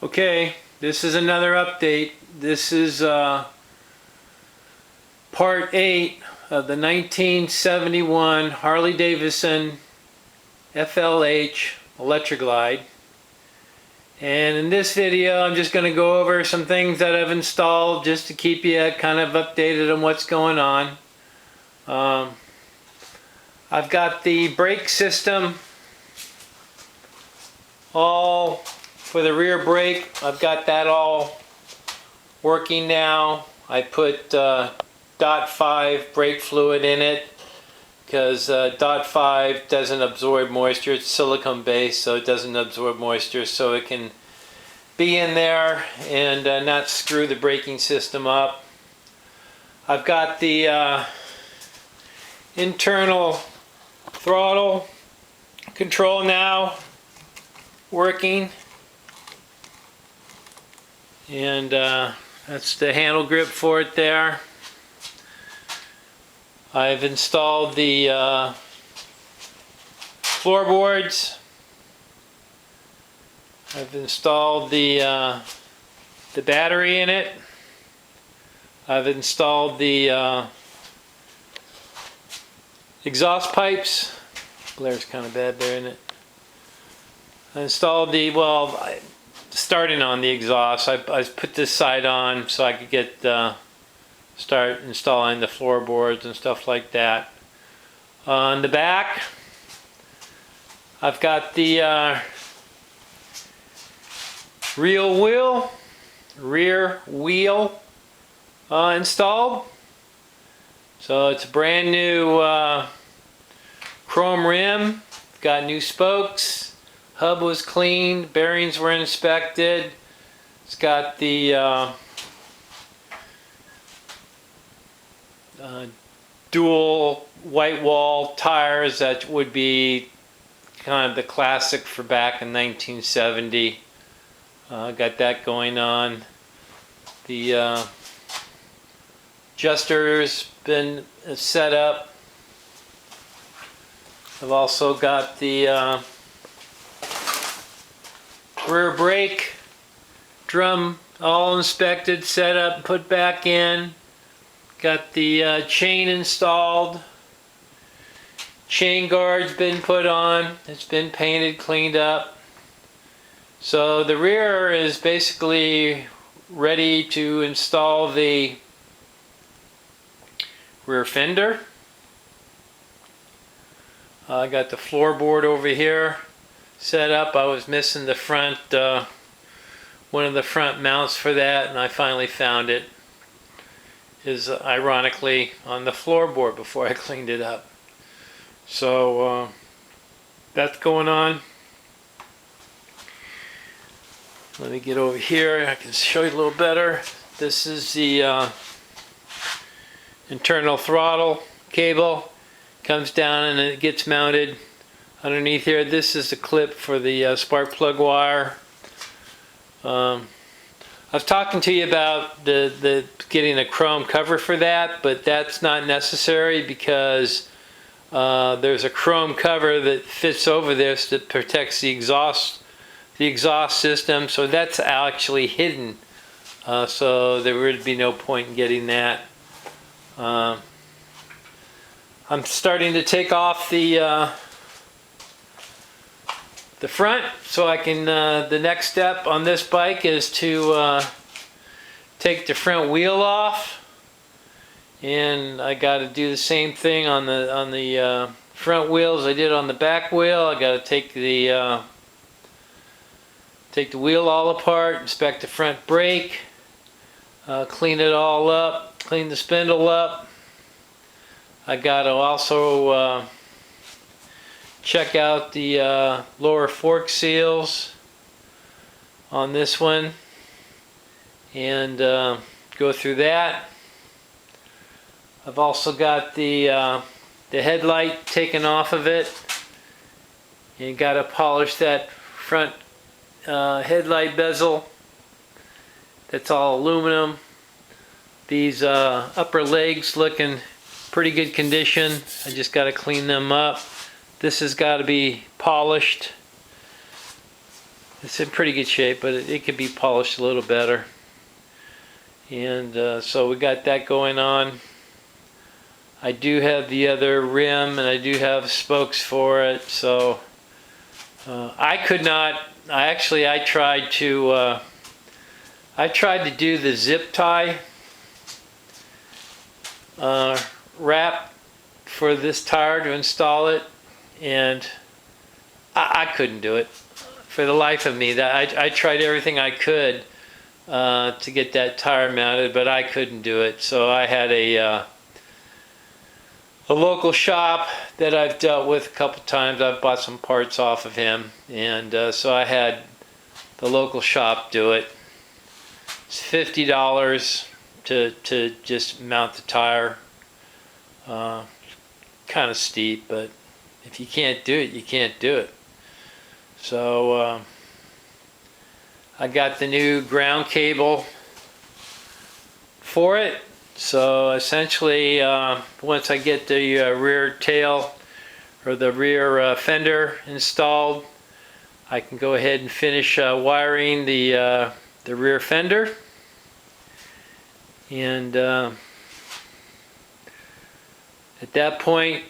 Okay, this is another update. This is part 8 of the 1971 Harley Davidson FLH electric glide. And in this video I'm just going to go over some things that I've installed just to keep you kind of updated on what's going on. I've got the brake system all for the rear brake. I've got that all working now. I put .5 brake fluid in it because .5 doesn't absorb moisture. It's silicone based, so it doesn't absorb moisture, so it can be in there and not screw the braking system up. I've got the internal throttle control now working, and that's the handle grip for it there. I've installed the floorboards. I've installed the battery in it. I've installed the exhaust pipes. Blare's kind of bad there, isn't it? I installed the, starting on the exhaust. I put this side on so I could get start installing the floorboards and stuff like that. On the back, I've got the rear wheel installed. So it's a brand new chrome rim. Got new spokes. Hub was cleaned. Bearings were inspected. It's got the dual white wall tires that would be kind of the classic for back in 1970. Got that going on. The adjuster's been set up. I've also got the rear brake drum all inspected, set up, put back in. Got the chain installed. Chain guard's been put on. It's been painted, cleaned up. So the rear is basically ready to install the rear fender. I got the floorboard over here set up. I was missing the front, one of the front mounts for that, and I finally found it. Is ironically on the floorboard before I cleaned it up. So that's going on. Let me get over here. I can show you a little better. This is the internal throttle cable. Comes down and it gets mounted underneath here. This is the clip for the spark plug wire. I was talking to you about the getting a chrome cover for that, but that's not necessary because there's a chrome cover that fits over this that protects the exhaust system, so that's actually hidden. So there would be no point in getting that. I'm starting to take off the front, so I can. The next step on this bike is to take the front wheel off, and I got to do the same thing on the front wheels I did on the back wheel. I got to take the wheel all apart, inspect the front brake, clean it all up, clean the spindle up. I got to also check out the lower fork seals on this one and go through that. I've also got the headlight taken off of it, and got to polish that front headlight bezel. That's all aluminum. These upper legs look in pretty good condition. I just got to clean them up. This has got to be polished. It's in pretty good shape, but it could be polished a little better. And so we got that going on. I do have the other rim, and I do have spokes for it. So I could not. I tried to. I tried to do the zip tie wrap for this tire to install it, and I couldn't do it for the life of me. I tried everything I could to get that tire mounted, but I couldn't do it. So I had a local shop that I've dealt with a couple times. I've bought some parts off of him, and so I had the local shop do it. It's $50 to just mount the tire. Kind of steep, but if you can't do it, you can't do it. So I got the new ground cable for it. So essentially, once I get the rear tail or the rear fender installed, I can go ahead and finish wiring the rear fender. And at that point,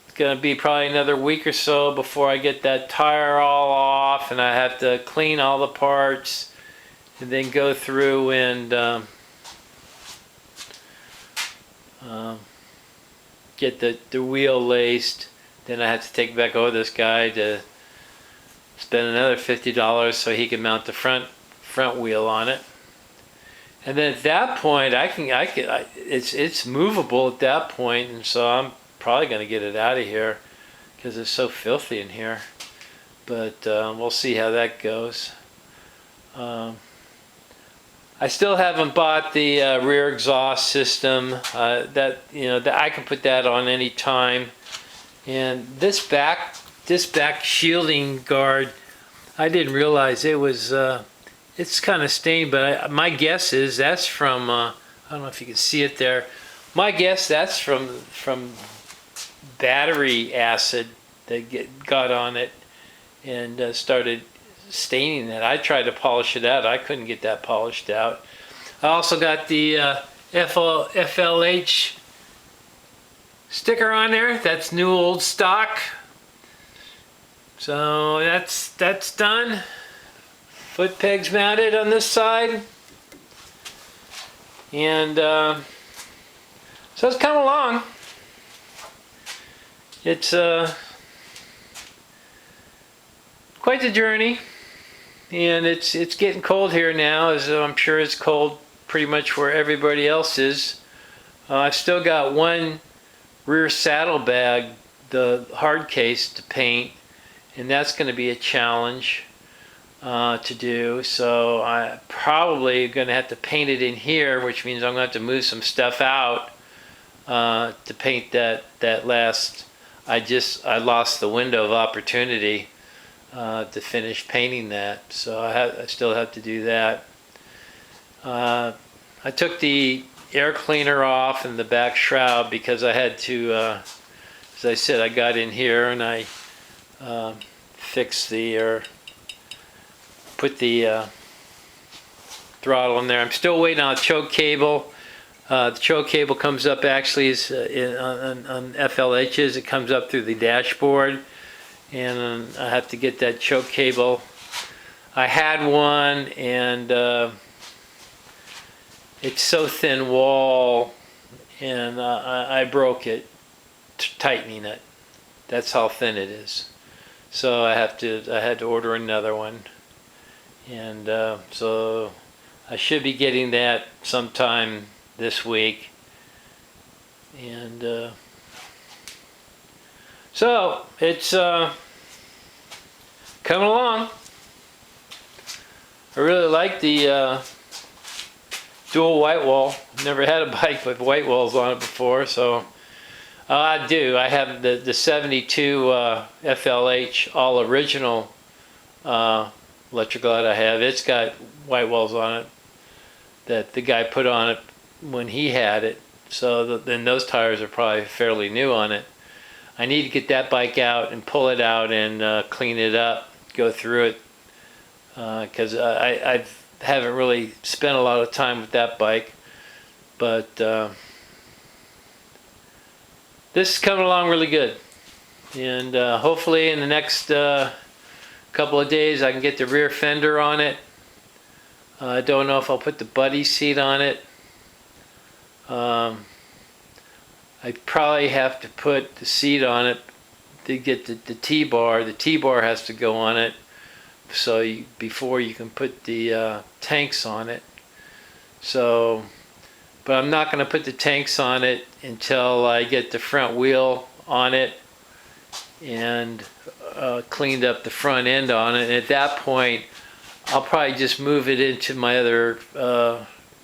it's going to be probably another week or so before I get that tire all off, and I have to clean all the parts and then go through and get the wheel laced. Then I have to take it back over this guy to spend another $50 so he can mount the front wheel on it. And then at that point, it's movable at that point, and so I'm probably going to get it out of here because it's so filthy in here. But we'll see how that goes. I still haven't bought the rear exhaust system. That I can put that on any time. And this back shielding guard, I didn't realize it was. It's kind of stained, but my guess is that's from, I don't know if you can see it there. My guess that's from battery acid that got on it and started staining it. I tried to polish it out. I couldn't get that polished out. I also got the FLH sticker on there. That's new old stock. So that's done. Foot pegs mounted on this side, and so it's coming along. It's quite the journey, and it's getting cold here now, as I'm sure it's cold pretty much where everybody else is. I've still got one rear saddlebag, the hard case, to paint, and that's going to be a challenge to do. So I'm probably going to have to paint it in here, which means I'm going to have to move some stuff out to paint that last. I lost the window of opportunity to finish painting that, so I still have to do that. I took the air cleaner off and the back shroud because I had to, as I said, I got in here and I fixed put the throttle in there. I'm still waiting on a choke cable. The choke cable comes up actually on FLH's. It comes up through the dashboard, and I have to get that choke cable. I had one, and it's so thin wall, and I broke it tightening it. That's how thin it is. So I had to order another one. And so I should be getting that sometime this week. And so it's coming along. I really like the dual white wall. Never had a bike with white walls on it before, so I do. I have the 72 FLH all original electrical that I have. It's got white walls on it that the guy put on it when he had it. So then those tires are probably fairly new on it. I need to get that bike out and pull it out and clean it up, go through it because I haven't really spent a lot of time with that bike. But this is coming along really good. And hopefully in the next couple of days I can get the rear fender on it. I don't know if I'll put the buddy seat on it. I probably have to put the seat on it to get the T-bar. The T-bar has to go on it so before you can put the tanks on it. So, but I'm not going to put the tanks on it until I get the front wheel on it and cleaned up the front end on it. And at that point, I'll probably just move it into my other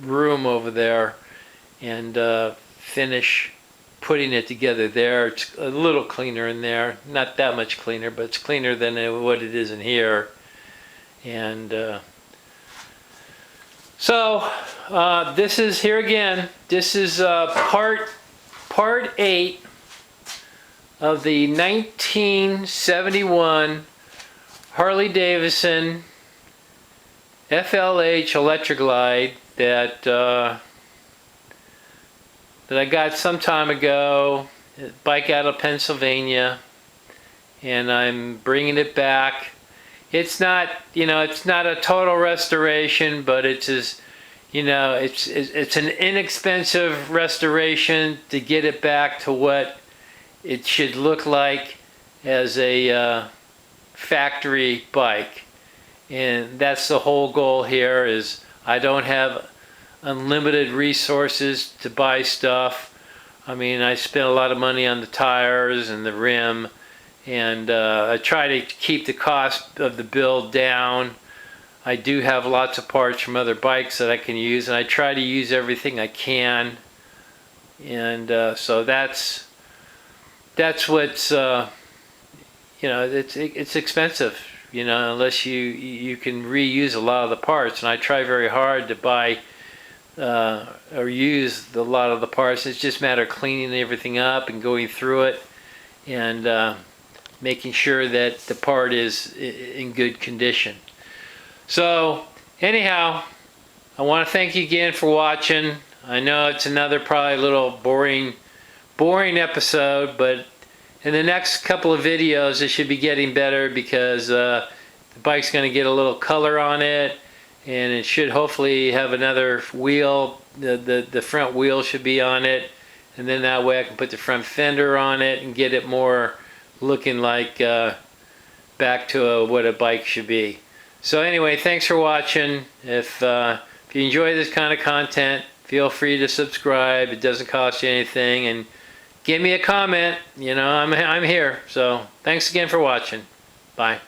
room over there and finish putting it together there. It's a little cleaner in there, not that much cleaner, but it's cleaner than what it is in here. And so this is, here again, this is part 8 of the 1971 Harley Davidson FLH Electric Glide that I got some time ago, bike out of Pennsylvania, and I'm bringing it back. It's not, it's not a total restoration, but it's as, it's an inexpensive restoration to get it back to what it should look like as a factory bike. And that's the whole goal here. Is I don't have unlimited resources to buy stuff. I mean, I spent a lot of money on the tires and the rim, and I try to keep the cost of the build down. I do have lots of parts from other bikes that I can use, and I try to use everything I can. And so that's what's it's expensive, unless you can reuse a lot of the parts. And I try very hard to buy or use a lot of the parts. It's just a matter of cleaning everything up and going through it and making sure that the part is in good condition. So anyhow, I want to thank you again for watching. I know it's another probably a little boring episode, but in the next couple of videos it should be getting better, because the bike's going to get a little color on it, and it should hopefully have another wheel. The front wheel should be on it, and then that way I can put the front fender on it and get it more looking like back to what a bike should be. So anyway, thanks for watching. If you enjoy this kind of content, feel free to subscribe. It doesn't cost you anything, and give me a comment. I'm here. So thanks again for watching. Bye.